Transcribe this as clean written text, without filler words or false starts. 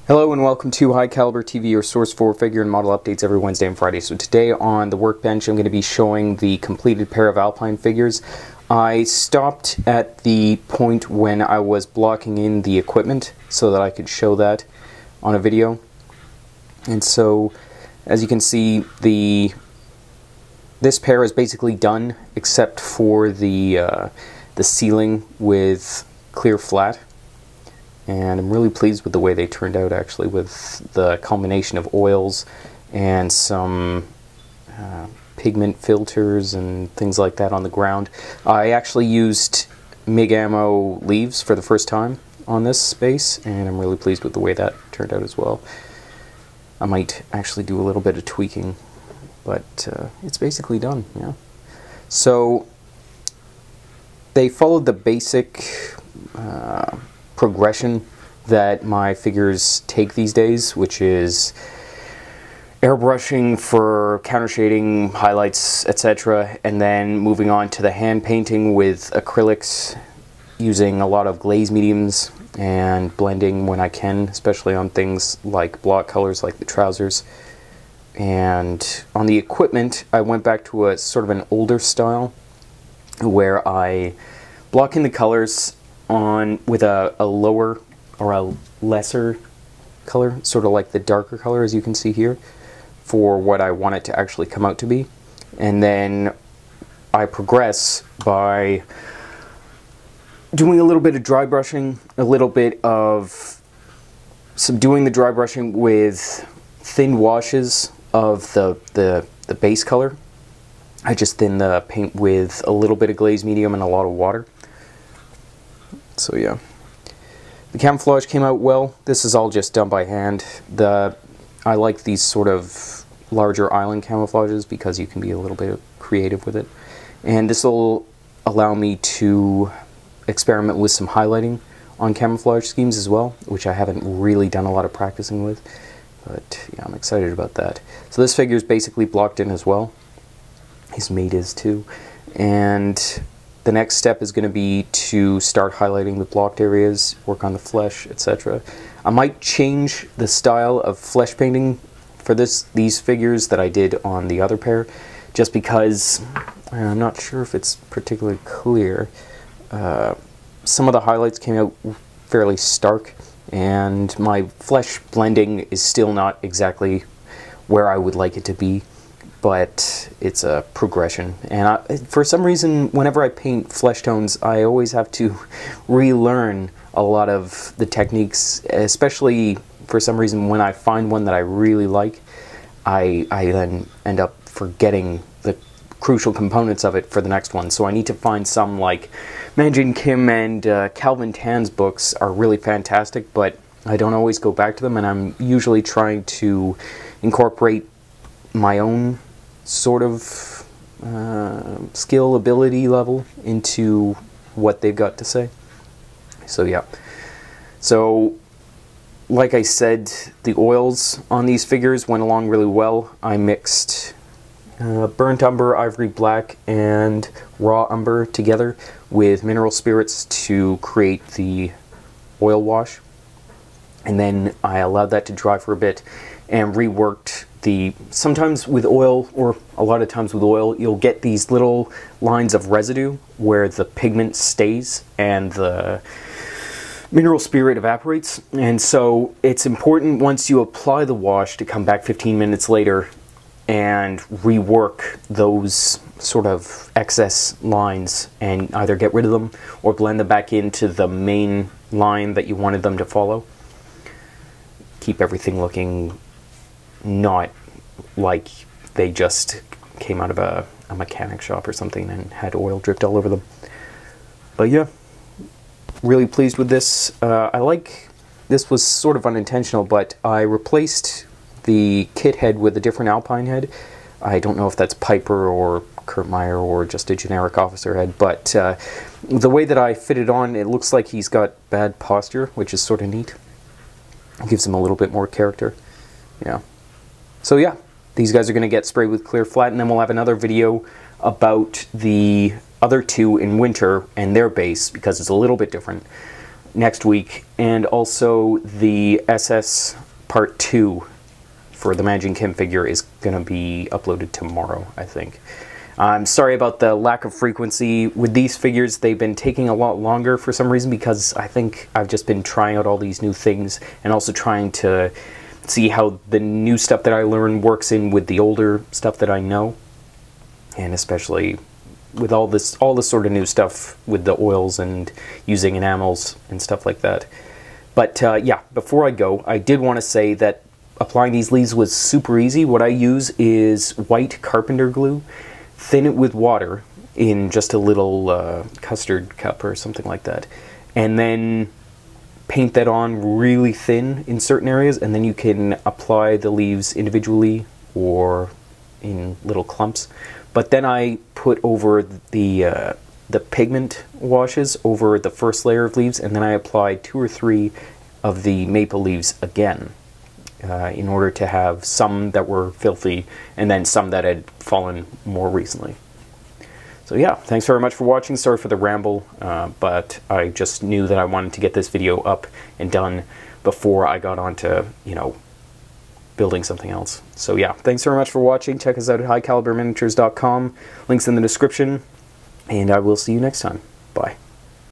Hello and welcome to High Caliber TV, your source for figure and model updates every Wednesday and Friday. So today on the workbench I'm going to be showing the completed pair of Alpine figures. I stopped at the point when I was blocking in the equipment so that I could show that on a video. And so as you can see, this pair is basically done except for the ceiling with clear flat. And I'm really pleased with the way they turned out, actually, with the combination of oils and some pigment filters and things like that on the ground. I actually used MIG ammo leaves for the first time on this space, and I'm really pleased with the way that turned out as well. I might actually do a little bit of tweaking, but it's basically done, yeah. So they followed the basic progression that my figures take these days, which is airbrushing for counter shading, highlights, etc., and then moving on to the hand painting with acrylics, using a lot of glaze mediums and blending when I can, especially on things like block colors like the trousers. And on the equipment, I went back to a sort of an older style where I block in the colors with a lower or a lesser color, sort of like the darker color as you can see here, for what I want it to actually come out to be. And then I progress by doing a little bit of dry brushing, a little bit of subduing the dry brushing with thin washes of the base color. I just thin the paint with a little bit of glaze medium and a lot of water. So yeah, the camouflage came out well. This is all just done by hand. I like these sort of larger island camouflages because you can be a little bit creative with it. And this will allow me to experiment with some highlighting on camouflage schemes as well, which I haven't really done a lot of practicing with. But yeah, I'm excited about that. So this figure is basically blocked in as well. His mate is too. And the next step is going to be to start highlighting the blocked areas, work on the flesh, etc. I might change the style of flesh painting for these figures that I did on the other pair, just because I'm not sure if it's particularly clear. Some of the highlights came out fairly stark, and my flesh blending is still not exactly where I would like it to be. But it's a progression, and for some reason whenever I paint flesh tones I always have to relearn a lot of the techniques, especially for some reason when I find one that I really like, I then end up forgetting the crucial components of it for the next one. So I need to find some, like Manjin Kim and Calvin Tan's books are really fantastic, but I don't always go back to them, and I'm usually trying to incorporate my own sort of skill ability level into what they've got to say. So yeah, so like I said, the oils on these figures went along really well. I mixed burnt umber, ivory black, and raw umber together with mineral spirits to create the oil wash, and then I allowed that to dry for a bit and reworked sometimes with oil, or a lot of times with oil, you'll get these little lines of residue where the pigment stays and the mineral spirit evaporates. And so it's important once you apply the wash to come back 15 minutes later and rework those sort of excess lines and either get rid of them or blend them back into the main line that you wanted them to follow. Keep everything looking not like they just came out of a mechanic shop or something and had oil dripped all over them. But yeah, really pleased with this. This was sort of unintentional, but I replaced the kit head with a different Alpine head. I don't know if that's Piper or Kurt Meyer or just a generic officer head, but the way that I fit it on, it looks like he's got bad posture, which is sort of neat. It gives him a little bit more character. Yeah. So yeah, these guys are going to get sprayed with clear flat, and then we'll have another video about the other two in winter and their base, because it's a little bit different. next week, and also the SS Part 2 for the Managing Kim figure is going to be uploaded tomorrow, I think. I'm sorry about the lack of frequency. With these figures, they've been taking a lot longer for some reason, because I think I've just been trying out all these new things and also trying to see how the new stuff that I learn works in with the older stuff that I know. And especially with all this sort of new stuff with the oils and using enamels and stuff like that. But yeah, before I go, I did want to say that applying these leaves was super easy. What I use is white carpenter glue, thin it with water in just a little custard cup or something like that, and then paint that on really thin in certain areas, and then you can apply the leaves individually or in little clumps. But then I put over the pigment washes over the first layer of leaves, and then I applied 2 or 3 of the maple leaves again, in order to have some that were filthy and then some that had fallen more recently. So yeah, thanks very much for watching. Sorry for the ramble, but I just knew that I wanted to get this video up and done before I got on to, you know, building something else. So yeah, thanks very much for watching. Check us out at highcaliberminiatures.com. Links in the description, and I will see you next time. Bye.